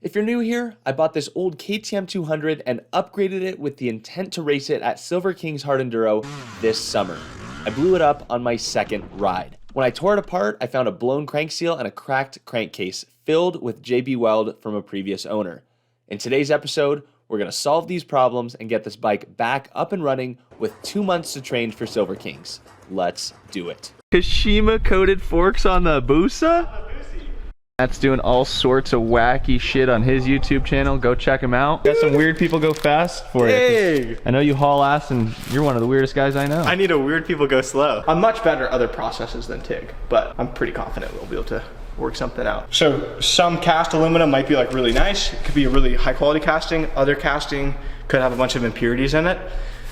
If you're new here, I bought this old KTM 200 and upgraded it with the intent to race it at Silver King's Hard Enduro this summer. I blew it up on my second ride. When I tore it apart, I found a blown crank seal and a cracked crankcase filled with JB Weld from a previous owner. In today's episode, we're going to solve these problems and get this bike back up and running with 2 months to train for Silver Kings. Let's do it. Kashima coated forks on the Busa? Matt's doing all sorts of wacky shit on his YouTube channel. Go check him out. Got some weird people go fast for you. I know you haul ass and you're one of the weirdest guys I know. I need a weird people go slow. I'm much better at other processes than TIG, but I'm pretty confident we'll be able to work something out. So some cast aluminum might be like really nice. It could be a really high quality casting. Other casting could have a bunch of impurities in it.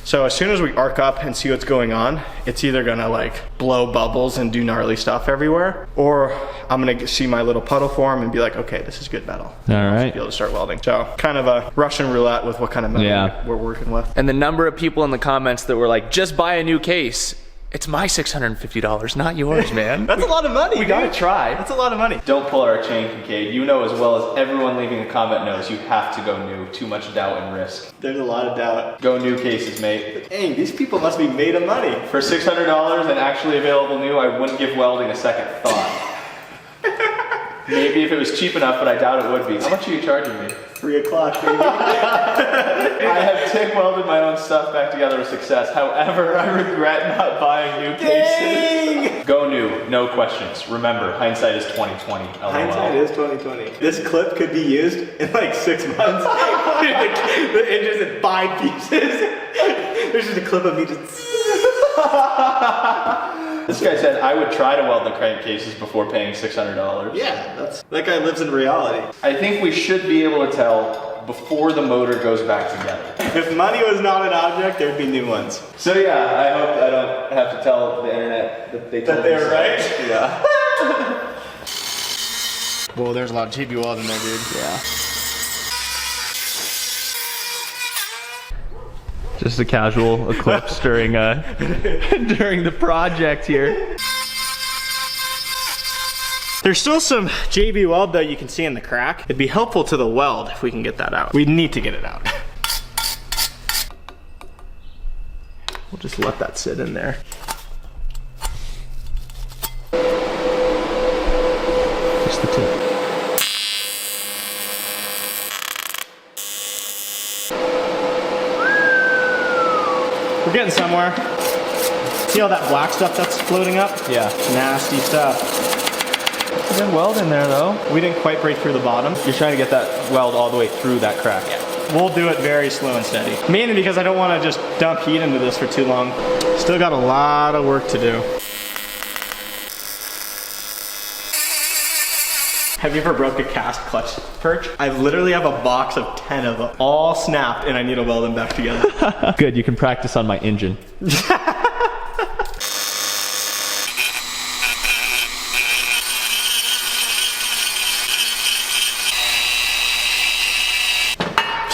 So as soon as we arc up and see what's going on, it's either gonna like blow bubbles and do gnarly stuff everywhere, or I'm gonna see my little puddle form and be like, okay, this is good metal. All right. Be able to start welding. So kind of a Russian roulette with what kind of metal we're working with. And the number of people in the comments that were like, just buy a new case. It's my $650, not yours, man. That's a lot of money. We gotta try. That's a lot of money. Don't pull our chain, Kincaid. You know as well as everyone leaving a comment knows you have to go new. Too much doubt and risk. There's a lot of doubt. Go new cases, mate. Dang, these people must be made of money. For $600 and actually available new, I wouldn't give welding a second thought. Maybe if it was cheap enough, but I doubt it would be. How much are you charging me? 3 o'clock, baby. I have TIG welded my own stuff back together with success. However, I regret not buying new cases. Go new, no questions. Remember, hindsight is 2020. LOL. Hindsight is 2020. This clip could be used in like 6 months. The engine's in 5 pieces. There's just a clip of me just. This guy said I would try to weld the crankcases before paying $600. Yeah, that guy lives in reality. I think we should be able to tell before the motor goes back together. If money was not an object, there'd be new ones. So yeah, I hope I don't have to tell the internet that they told me they're right. Yeah. Whoa, there's a lot of JB Weld in there, dude. Yeah. Just a casual eclipse during during the project here. There's still some JB Weld though you can see in the crack. It'd be helpful to the weld if we can get that out. We need to get it out. We'll just let that sit in there. Just the tip. We're getting somewhere. See all that black stuff that's floating up? Yeah. Nasty stuff. There's a good weld in there though. We didn't quite break through the bottom. You're trying to get that weld all the way through that crack. Yeah. We'll do it very slow and steady. Mainly because I don't want to just dump heat into this for too long. Still got a lot of work to do. Have you ever broke a cast clutch perch? I literally have a box of 10 of them, all snapped, and I need to weld them back together. Good, you can practice on my engine.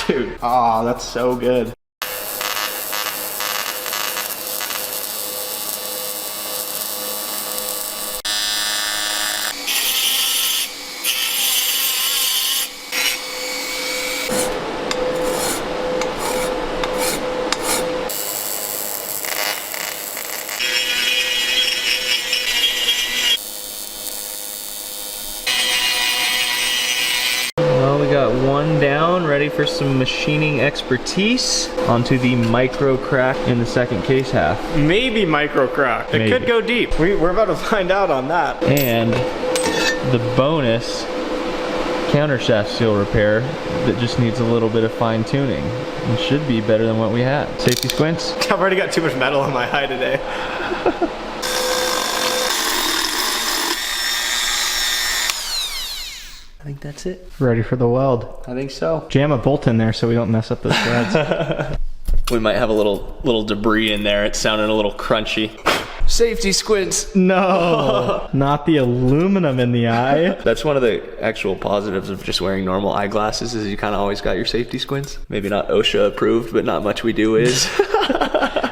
Dude, ah, that's so good. One down, ready for some machining expertise onto the micro crack in the second case half. Maybe micro crack. It could go deep. We're about to find out on that. And the bonus countershaft seal repair that just needs a little bit of fine tuning. It should be better than what we had. Safety squints. I've already got too much metal in my eye today. I think that's it. Ready for the weld. I think so. Jam a bolt in there so we don't mess up those threads. We might have a little debris in there. It's sounding a little crunchy. Safety squints. No, not the aluminum in the eye. That's one of the actual positives of just wearing normal eyeglasses is you kind of always got your safety squints. Maybe not OSHA approved, but not much we do is.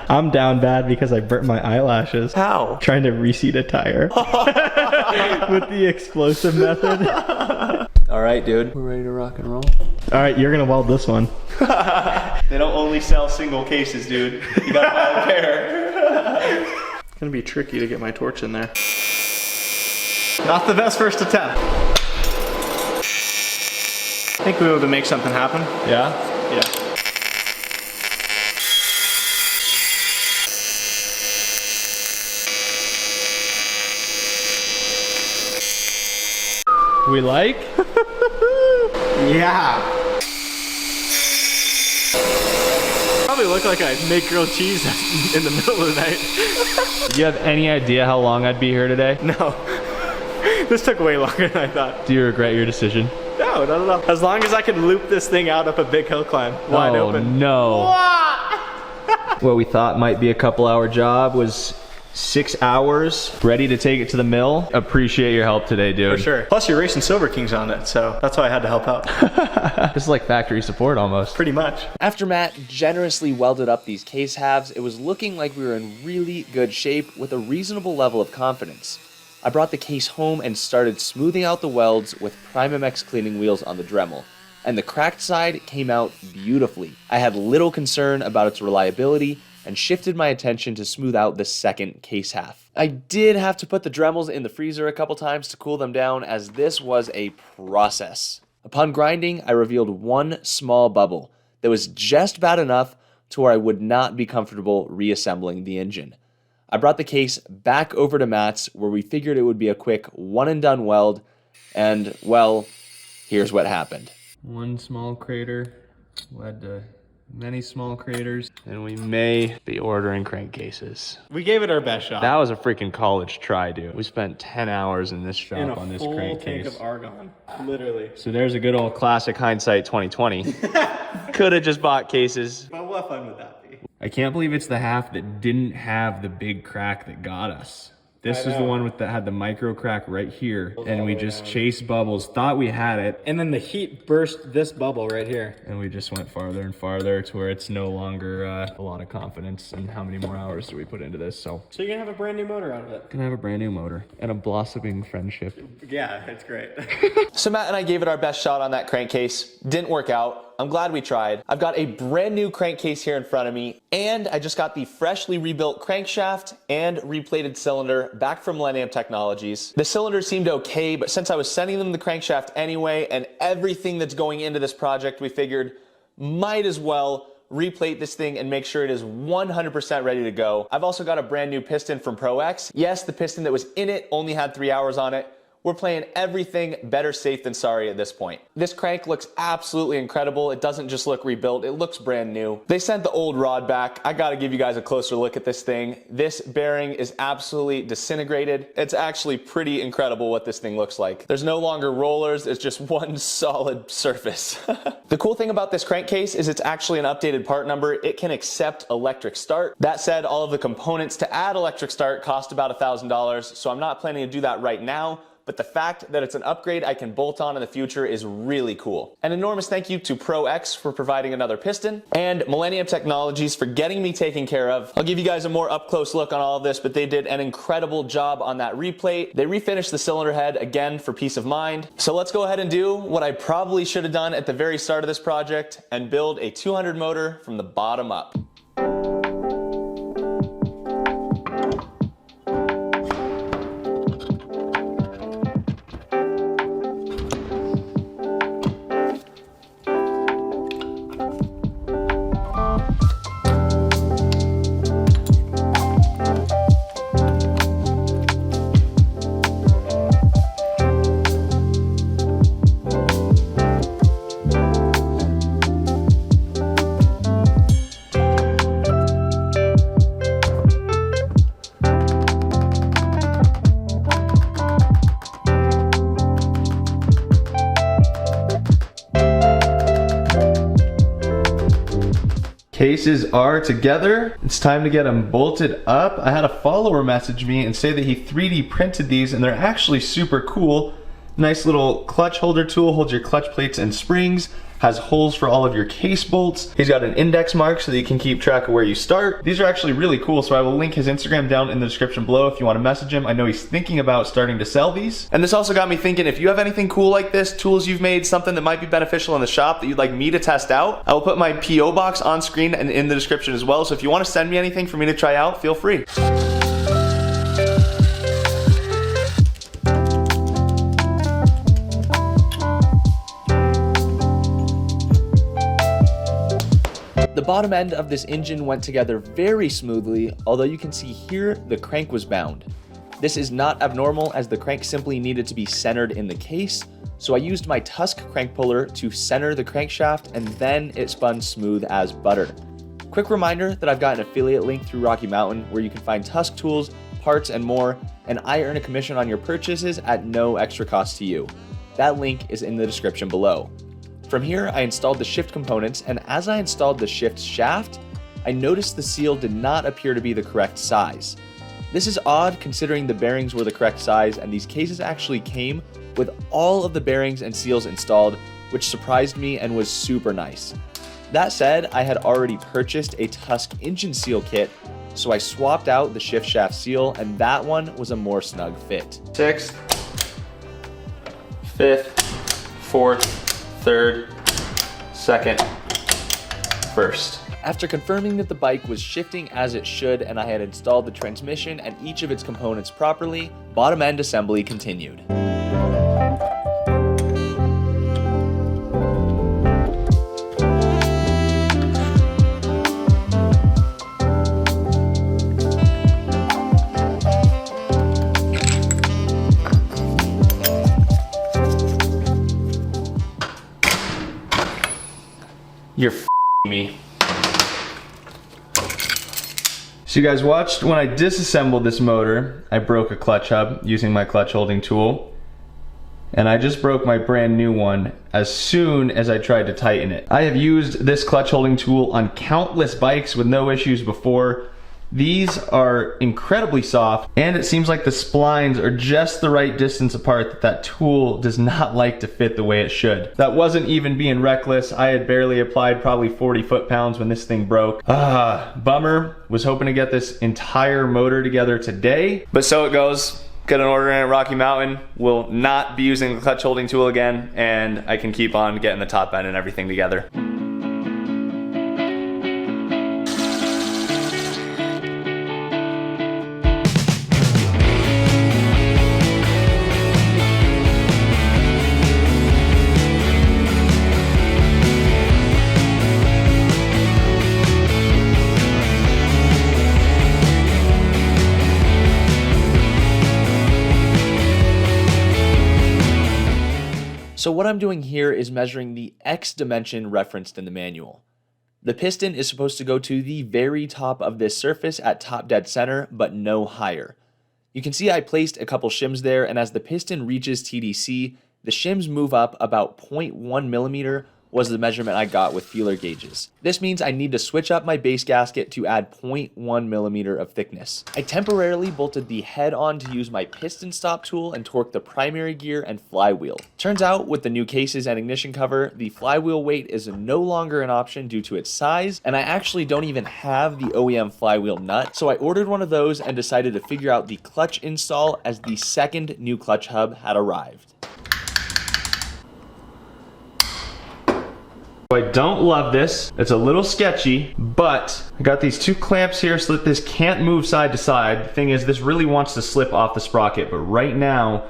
I'm down bad because I burnt my eyelashes. How? Trying to reseat a tire with the explosive method. All right, dude. We're ready to rock and roll. All right, you're gonna weld this one. They don't only sell single cases, dude. You gotta buy a pair. It's gonna be tricky to get my torch in there. Not the best first attempt. I think we were able to make something happen. Yeah? Yeah. We like? Yeah. Probably look like I make grilled cheese in the middle of the night. Do you have any idea how long I'd be here today? No. This took way longer than I thought. Do you regret your decision? No, not at all. As long as I can loop this thing out up a big hill climb, wide open. No. What we thought might be a couple-hour job was 6 hours, ready to take it to the mill. Appreciate your help today, dude. For sure. Plus you're racing Silver Kings on it, so that's why I had to help out. This is like factory support almost. Pretty much. After Matt generously welded up these case halves, it was looking like we were in really good shape with a reasonable level of confidence. I brought the case home and started smoothing out the welds with Pryme MX cleaning wheels on the Dremel, and the cracked side came out beautifully. I had little concern about its reliability and shifted my attention to smooth out the second case half. I did have to put the Dremels in the freezer a couple times to cool them down, as this was a process. Upon grinding, I revealed one small bubble that was just bad enough to where I would not be comfortable reassembling the engine. I brought the case back over to Matt's, where we figured it would be a quick one and done weld, and well, here's what happened. One small crater led to many small craters, and we may be ordering crankcases. We gave it our best shot. That was a freaking college try, dude. We spent 10 hours in this shop on this crankcase. Tank of argon, literally. So there's a good old classic hindsight 2020. Could have just bought cases. But what fun would that be? I can't believe it's the half that didn't have the big crack that got us. This is the one that had the micro crack right here, and we just chased bubbles, thought we had it. And then the heat burst this bubble right here. And we just went farther and farther to where it's no longer a lot of confidence in how many more hours do we put into this. So you're gonna have a brand new motor out of it. Gonna have a brand new motor and a blossoming friendship. Yeah, it's great. So Matt and I gave it our best shot on that crankcase. Didn't work out. I'm glad we tried. I've got a brand new crankcase here in front of me, and I just got the freshly rebuilt crankshaft and replated cylinder back from Millennium Technologies. The cylinder seemed okay, but since I was sending them the crankshaft anyway and everything that's going into this project, we figured might as well replate this thing and make sure it is 100% ready to go. I've also got a brand new piston from Pro X. Yes, the piston that was in it only had 3 hours on it. We're playing everything better safe than sorry at this point. This crank looks absolutely incredible. It doesn't just look rebuilt, it looks brand new. They sent the old rod back. I gotta give you guys a closer look at this thing. This bearing is absolutely disintegrated. It's actually pretty incredible what this thing looks like. There's no longer rollers, it's just one solid surface. The cool thing about this crankcase is it's actually an updated part number. It can accept electric start. That said, all of the components to add electric start cost about $1,000, so I'm not planning to do that right now. But the fact that it's an upgrade I can bolt on in the future is really cool. An enormous thank you to Pro X for providing another piston, and Millennium Technologies for getting me taken care of. I'll give you guys a more up-close look on all of this, but they did an incredible job on that replate. They refinished the cylinder head again for peace of mind. So let's go ahead and do what I probably should have done at the very start of this project and build a 200 motor from the bottom up. Cases are together. It's time to get them bolted up. I had a follower message me and say that he 3D printed these and they're actually super cool. Nice little clutch holder tool, holds your clutch plates and springs, has holes for all of your case bolts. He's got an index mark so that you can keep track of where you start. These are actually really cool, so I will link his Instagram down in the description below if you want to message him. I know he's thinking about starting to sell these. And this also got me thinking, if you have anything cool like this, tools you've made, something that might be beneficial in the shop that you'd like me to test out, I will put my PO box on screen and in the description as well. So if you want to send me anything for me to try out, feel free. The bottom end of this engine went together very smoothly, although you can see here the crank was bound. This is not abnormal, as the crank simply needed to be centered in the case, so I used my Tusk crank puller to center the crankshaft, and then it spun smooth as butter. Quick reminder that I've got an affiliate link through Rocky Mountain where you can find Tusk tools, parts, and more, and I earn a commission on your purchases at no extra cost to you. That link is in the description below. From here, I installed the shift components, and as I installed the shift shaft, I noticed the seal did not appear to be the correct size. This is odd considering the bearings were the correct size, and these cases actually came with all of the bearings and seals installed, which surprised me and was super nice. That said, I had already purchased a Tusk engine seal kit, so I swapped out the shift shaft seal, and that one was a more snug fit. 6th, 5th, 4th, 3rd, 2nd, 1st. After confirming that the bike was shifting as it should and I had installed the transmission and each of its components properly, bottom end assembly continued. You're f***ing me. So you guys watched when I disassembled this motor, I broke a clutch hub using my clutch holding tool. And I just broke my brand new one as soon as I tried to tighten it. I have used this clutch holding tool on countless bikes with no issues before. These are incredibly soft, and it seems like the splines are just the right distance apart that tool does not like to fit the way it should. That wasn't even being reckless. I had barely applied probably 40 foot-pounds when this thing broke. Bummer. Was hoping to get this entire motor together today, but so it goes. Got an order in at Rocky Mountain. Will not be using the clutch holding tool again, and I can keep on getting the top end and everything together. So what I'm doing here is measuring the X dimension referenced in the manual. The piston is supposed to go to the very top of this surface at top dead center, but no higher. You can see I placed a couple shims there, and as the piston reaches TDC, the shims move up about 0.1 millimeter was the measurement I got with feeler gauges. This means I need to switch up my base gasket to add 0.1 millimeter of thickness. I temporarily bolted the head on to use my piston stop tool and torque the primary gear and flywheel. Turns out with the new cases and ignition cover, the flywheel weight is no longer an option due to its size, and I actually don't even have the OEM flywheel nut, so I ordered one of those and decided to figure out the clutch install as the second new clutch hub had arrived. I don't love this. It's a little sketchy, but I got these two clamps here so that this can't move side to side. The thing is, this really wants to slip off the sprocket, but right now,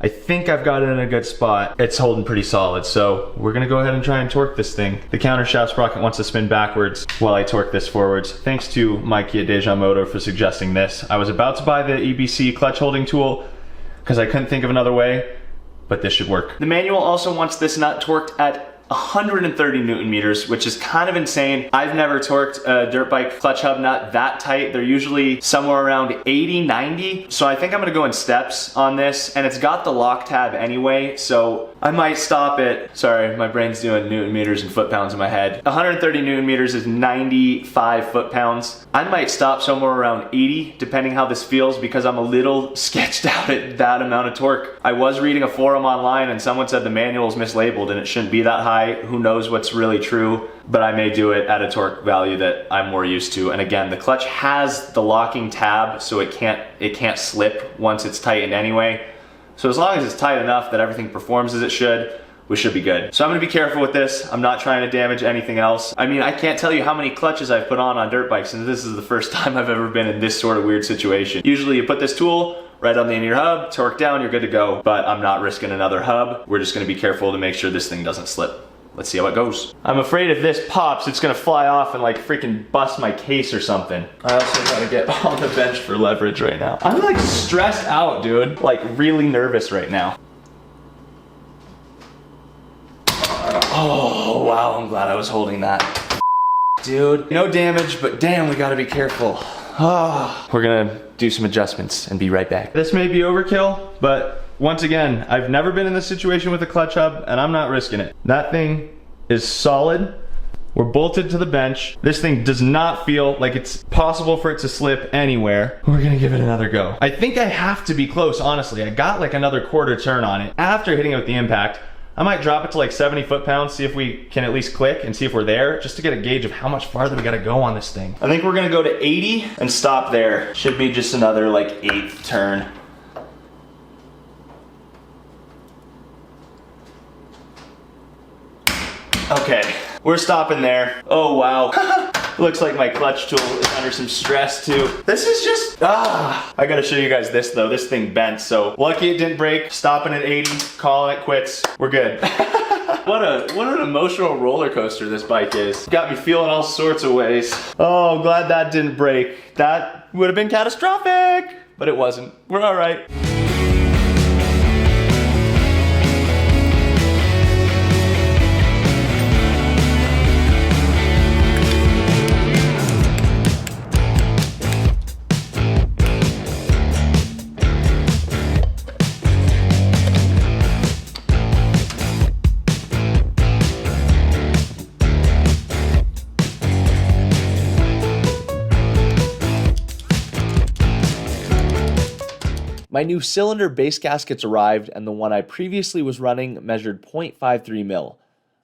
I think I've got it in a good spot. It's holding pretty solid, so we're gonna go ahead and try and torque this thing. The counter shaft sprocket wants to spin backwards while I torque this forwards. Thanks to Mikey at Deja Moto for suggesting this. I was about to buy the EBC clutch holding tool because I couldn't think of another way, but this should work. The manual also wants this nut torqued at 130 Newton meters, which is kind of insane. I've never torqued a dirt bike clutch hub nut that tight. They're usually somewhere around 80, 90. So I think I'm gonna go in steps on this, and it's got the lock tab anyway, so I might stop it. Sorry, my brain's doing Newton meters and foot pounds in my head. 130 Newton meters is 95 foot pounds. I might stop somewhere around 80, depending how this feels, because I'm a little sketched out at that amount of torque. I was reading a forum online and someone said the manual is mislabeled and it shouldn't be that high. Who knows what's really true, but I may do it at a torque value that I'm more used to. And again, the clutch has the locking tab, so it can't slip once it's tightened anyway. So as long as it's tight enough that everything performs as it should, we should be good. So I'm gonna be careful with this. I'm not trying to damage anything else. I mean, I can't tell you how many clutches I've put on dirt bikes, and this is the first time I've ever been in this sort of weird situation. Usually you put this tool right on the end of your hub, torque down, you're good to go. But I'm not risking another hub. We're just gonna be careful to make sure this thing doesn't slip. Let's see how it goes. I'm afraid if this pops, it's gonna fly off and like freaking bust my case or something. I also gotta get on the bench for leverage right now. I'm like stressed out, dude. Like really nervous right now. Oh, wow, I'm glad I was holding that. Dude, no damage, but damn, we gotta be careful. Oh, we're gonna do some adjustments and be right back. This may be overkill, but once again, I've never been in this situation with a clutch hub, and I'm not risking it. That thing is solid. We're bolted to the bench. This thing does not feel like it's possible for it to slip anywhere. We're gonna give it another go. I think I have to be close, honestly. I got like another quarter turn on it. After hitting it with the impact, I might drop it to like 70 foot-pounds, see if we can at least click and see if we're there, just to get a gauge of how much farther we gotta go on this thing. I think we're gonna go to 80 and stop there. Should be just another like 8th turn. Okay, we're stopping there. Oh wow. Looks like my clutch tool is under some stress too. This is just, I gotta show you guys this though. This thing bent, so lucky it didn't break. Stopping at 80, calling it quits. We're good. What an emotional roller coaster this bike is. Got me feeling all sorts of ways. Oh, glad that didn't break. That would have been catastrophic, but it wasn't. We're all right. My new cylinder base gaskets arrived, and the one I previously was running measured 0.53 mil.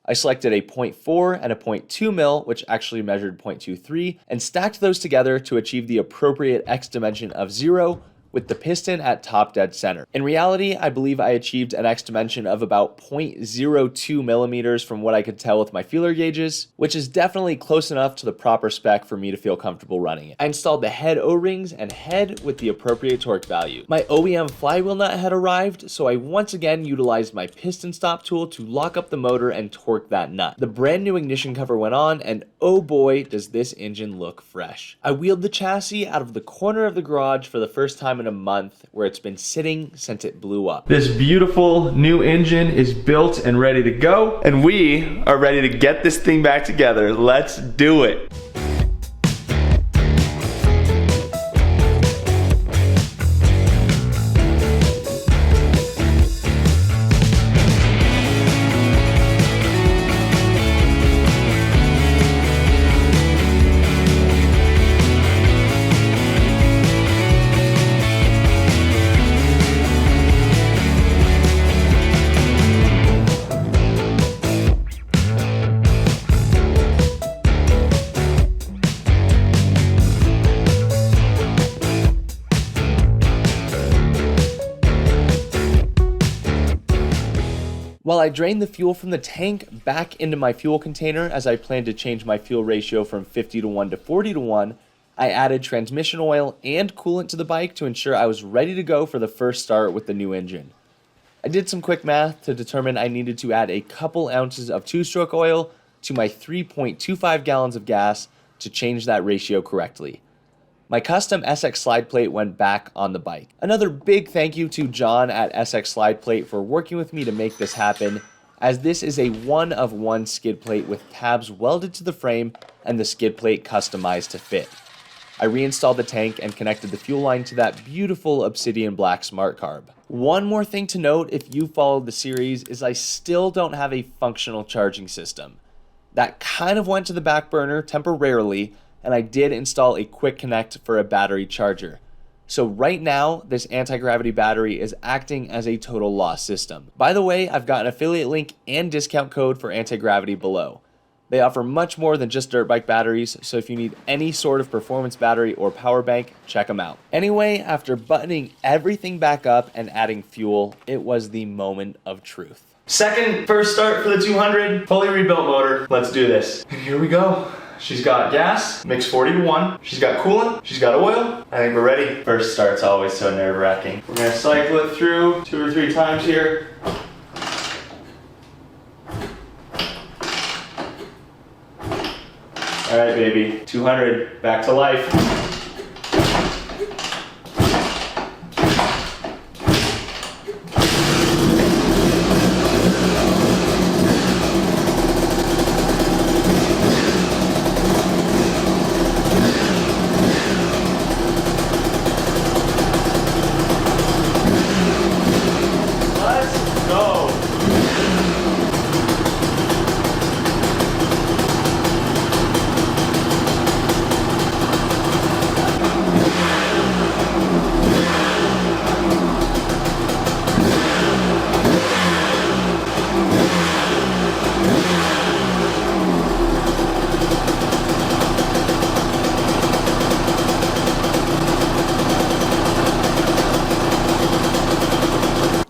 I selected a 0.4 and a 0.2 mil, which actually measured 0.23, and stacked those together to achieve the appropriate X dimension of 0, with the piston at top dead center. In reality, I believe I achieved an X dimension of about 0.02 millimeters from what I could tell with my feeler gauges, which is definitely close enough to the proper spec for me to feel comfortable running it. I installed the head O-rings and head with the appropriate torque value. My OEM flywheel nut had arrived, so I once again utilized my piston stop tool to lock up the motor and torque that nut. The brand new ignition cover went on, and oh boy, does this engine look fresh. I wheeled the chassis out of the corner of the garage for the first time in a month, where it's been sitting since it blew up. This beautiful new engine is built and ready to go, and we are ready to get this thing back together. Let's do it. While I drained the fuel from the tank back into my fuel container, as I plan to change my fuel ratio from 50:1 to 40:1, I added transmission oil and coolant to the bike to ensure I was ready to go for the first start with the new engine. I did some quick math to determine I needed to add a couple ounces of two-stroke oil to my 3.25 gallons of gas to change that ratio correctly. My custom SX slide plate went back on the bike. Another big thank you to John at SX Slide Plate for working with me to make this happen. as this is a one-of-one skid plate with tabs welded to the frame and the skid plate customized to fit. I reinstalled the tank and connected the fuel line to that beautiful obsidian black smart carb. One more thing to note if you followed the series is I still don't have a functional charging system. That kind of went to the back burner temporarily, and I did install a quick connect for a battery charger. So right now, this anti-gravity battery is acting as a total loss system. By the way, I've got an affiliate link and discount code for anti-gravity below. They offer much more than just dirt bike batteries, so if you need any sort of performance battery or power bank, check them out. Anyway, after buttoning everything back up and adding fuel, it was the moment of truth. First start for the 200, fully rebuilt motor. Let's do this. And here we go. She's got gas, mix 40 to 1. She's got coolant, she's got oil. I think we're ready. First start's always so nerve-wracking. We're gonna cycle it through 2 or 3 times here. All right, baby, 200, back to life. Let's go.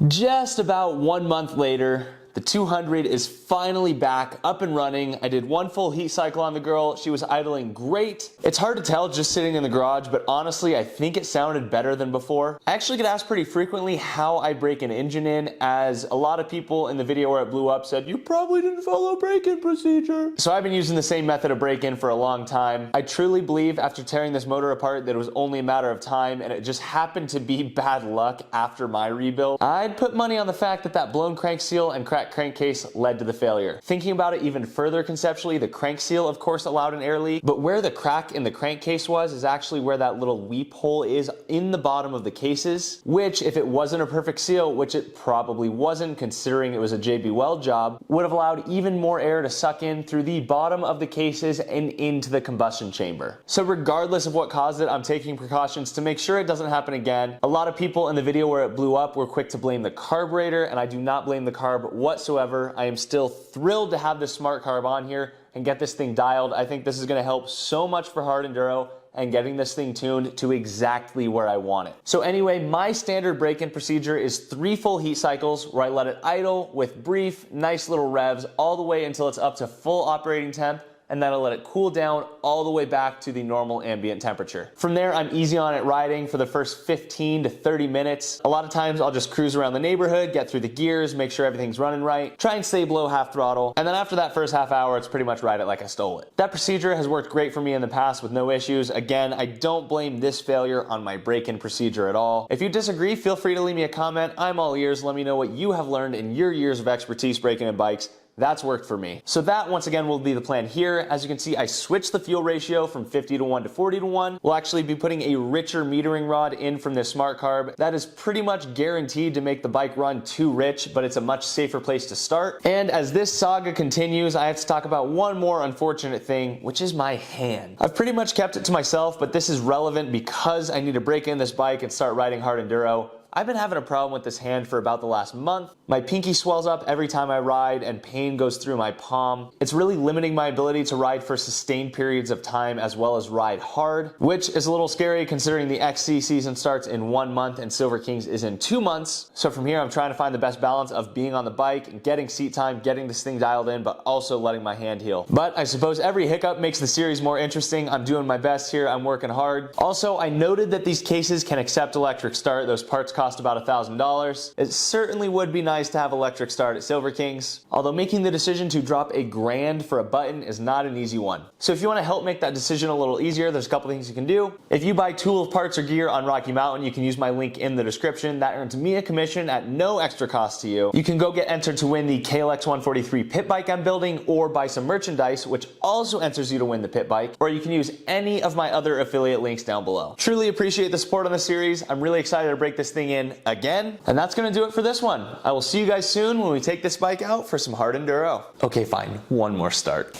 Just about 1 month later, the 200 is finally back up and running. I did 1 full heat cycle on the girl. She was idling great. It's hard to tell just sitting in the garage, but honestly, I think it sounded better than before. I actually get asked pretty frequently how I break an engine in, as a lot of people in the video where it blew up said, you probably didn't follow break-in procedure. So I've been using the same method of break-in for a long time. I truly believe after tearing this motor apart that it was only a matter of time, and it just happened to be bad luck after my rebuild. I'd put money on the fact that that blown crank seal and cracked crankcase led to the failure. Thinking about it even further conceptually, the crank seal of course allowed an air leak, but where the crack in the crankcase was is actually where that little weep hole is in the bottom of the cases, which if it wasn't a perfect seal, which it probably wasn't considering it was a JB Weld job, would have allowed even more air to suck in through the bottom of the cases and into the combustion chamber. So regardless of what caused it, I'm taking precautions to make sure it doesn't happen again. A lot of people in the video where it blew up were quick to blame the carburetor, and I do not blame the carb whatsoever. I am still thrilled to have this smart carb on here and get this thing dialed. I think this is going to help so much for hard enduro and getting this thing tuned to exactly where I want it. So anyway, my standard break-in procedure is 3 full heat cycles where I let it idle with brief, nice little revs all the way until it's up to full operating temp, and then I'll let it cool down all the way back to the normal ambient temperature. From there, I'm easy on it riding for the first 15 to 30 minutes. A lot of times I'll just cruise around the neighborhood, get through the gears, make sure everything's running right, try and stay below half throttle, and then after that first half hour, it's pretty much ride it like I stole it. That procedure has worked great for me in the past with no issues. Again, I don't blame this failure on my break-in procedure at all. If you disagree, feel free to leave me a comment. I'm all ears. Let me know what you have learned in your years of expertise breaking in bikes. That's worked for me. So that, once again, will be the plan here. As you can see, I switched the fuel ratio from 50 to 1 to 40 to 1. We'll actually be putting a richer metering rod in from this smart carb. That is pretty much guaranteed to make the bike run too rich, but it's a much safer place to start. And as this saga continues, I have to talk about one more unfortunate thing, which is my hand. I've pretty much kept it to myself, but this is relevant because I need to break in this bike and start riding hard enduro. I've been having a problem with this hand for about the last month. My pinky swells up every time I ride and pain goes through my palm. It's really limiting my ability to ride for sustained periods of time as well as ride hard, which is a little scary considering the XC season starts in 1 month and Silver Kings is in 2 months. So from here, I'm trying to find the best balance of being on the bike and getting seat time, getting this thing dialed in, but also letting my hand heal. But I suppose every hiccup makes the series more interesting. I'm doing my best here. I'm working hard. Also, I noted that these cases can accept electric start. Those parts cost about $1,000. It certainly would be nice to have electric start at Silver Kings, although making the decision to drop $1,000 for a button is not an easy one. So if you want to help make that decision a little easier, there's a couple things you can do. If you buy tool parts or gear on Rocky Mountain, you can use my link in the description. That earns me a commission at no extra cost to you. You can go get entered to win the KLX 143 pit bike I'm building, or buy some merchandise, which also enters you to win the pit bike, or you can use any of my other affiliate links down below. Truly appreciate the support on the series. I'm really excited to break this thing in again, and that's gonna do it for this one. I will see you guys soon when we take this bike out for some hard enduro. Okay, fine, one more start.